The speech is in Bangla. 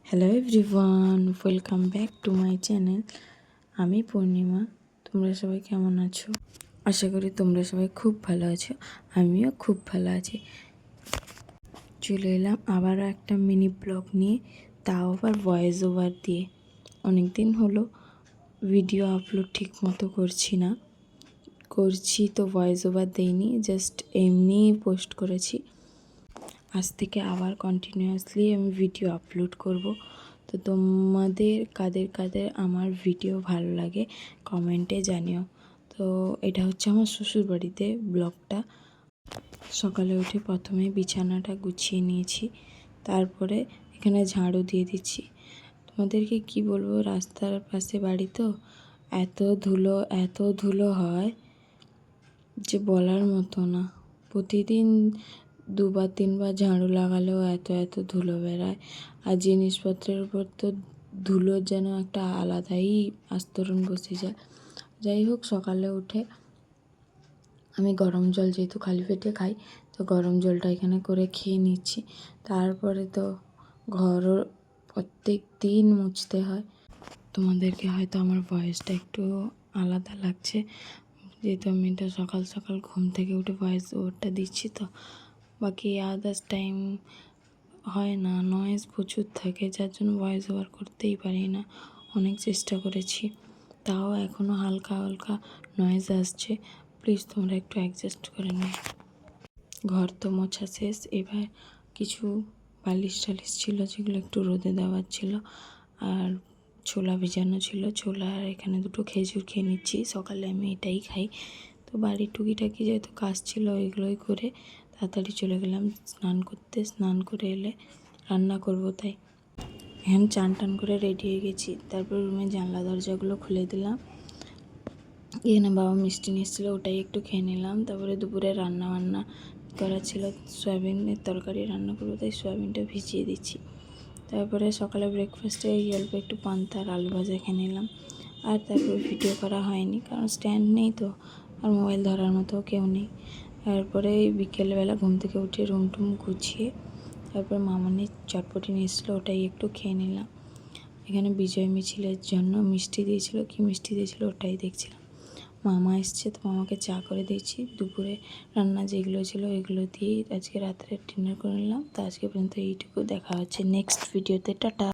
Hello everyone, welcome back to my channel. আমি পূর্ণিমা। তোমরা সবাই কেমন আছো? আশা করি তোমরা সবাই খুব ভালো আছো। আমিও খুব ভালো আছি। চলে এলাম আবারও একটা মিনি ব্লগ নিয়ে, তাও আবার ভয়েস ওভার দিয়ে। অনেক দিন হলো ভিডিও আপলোড ঠিক মতো করছি তো ভয়েস ওভার দেইনি, জাস্ট এমনিই পোস্ট করেছি। আজ থেকে আবার কন্টিনিউয়াসলি আমি ভিডিও আপলোড করব। তো তোমাদের কাদের কাদের আমার ভিডিও ভালো লাগে কমেন্টে জানিও। তো এটা হচ্ছে আমার শ্বশুরবাড়িতে ব্লগটা। সকালে উঠে প্রথমে বিছানাটা গুছিয়ে নিয়েছি, তারপরে এখানে ঝাড়ু দিয়ে দিচ্ছি। তোমাদেরকে কি বলবো, রাস্তার পাশে বাড়ি তো এত ধুলো হয় যে বলার মতো না। প্রতিদিন দুবার তিনবার ঝাড়ু লাগালেও এত ধুলো বেরায়। আর জিনিসপত্রের উপর তো ধুলোর যেন একটা আলাদাই আস্তরণ বসে যায়। যাই হোক, সকালে উঠে আমি গরম জল যেহেতু খালি পেটে খাই, তো গরম জলটা এখানে করে খেয়ে নিচ্ছি। তারপরে তো ঘরও প্রত্যেক দিন মুছতে হয়। তোমাদেরকে হয়তো আমার ভয়েসটা একটু আলাদা লাগছে, যেহেতু আমি এটা সকাল সকাল ঘুম থেকে উঠে ভয়েস ওভারটা দিচ্ছি। তো বাকি আদার্স টাইম হয় না, নয়েজ প্রচুর থাকে, যার জন্য ভয়েস ওভার করতেই পারি না। অনেক চেষ্টা করেছি, তাও এখনও হালকা হালকা নয়েজ আসছে। প্লিজ তোমরা একটু অ্যাডজাস্ট করে নাও। ঘর তো মোছা শেষ। এবার কিছু বালিশ টালিশ ছিল যেগুলো একটু রোদে দেওয়ার ছিল, আর ছোলা ভিজানো ছিল। ছোলা আর এখানে দুটো খেজুর খেয়ে নিচ্ছি। সকালে আমি এটাই খাই। তো বাড়ির টুকিটাকি যেহেতু কাজ ছিল, এগুলোই করে তাড়াতাড়ি চলে গেলাম স্নান করতে। স্নান করে এলে রান্না করব, তাই এখন চান টান করে রেডি হয়ে গেছি। তারপর রুমের জানলা দরজাগুলো খুলে দিলাম। এখানে বাবা মিষ্টি নিয়ে এসেছিলো, ওটাই একটু খেয়ে নিলাম। তারপরে দুপুরে রান্না বান্না করা ছিল, সয়াবিনের তরকারি রান্না করবো, তাই সয়াবিনটা ভিজিয়ে দিচ্ছি। তারপরে সকালে ব্রেকফাস্টে অল্প একটু পান্তা আর আলু ভাজা খেয়ে নিলাম। আর তারপর ভিডিও করা হয়নি, কারণ স্ট্যান্ড নেই তো, আর মোবাইল ধরার মতো কেউ নেই। তারপরে বিকেলবেলা ঘুম থেকে উঠে রুম টুম গুছিয়ে তারপর মামনি চটপটি নিয়ে এসেছিলো, ওটাই একটু খেয়ে নিলাম। এখানে বিজয় মিছিলের জন্য মিষ্টি দিয়েছিল, কি মিষ্টি দিয়েছিল ওটাই দেখছিলাম। মামা এসছে, তো মামাকে চা করে দিয়েছি। দুপুরে রান্না যেগুলো ছিল এগুলো দিয়েই আজকে রাত্রে ডিনার করে নিলাম। তো আজকে পর্যন্ত এইটুকু। দেখা হচ্ছে নেক্সট ভিডিওতে। টাটা।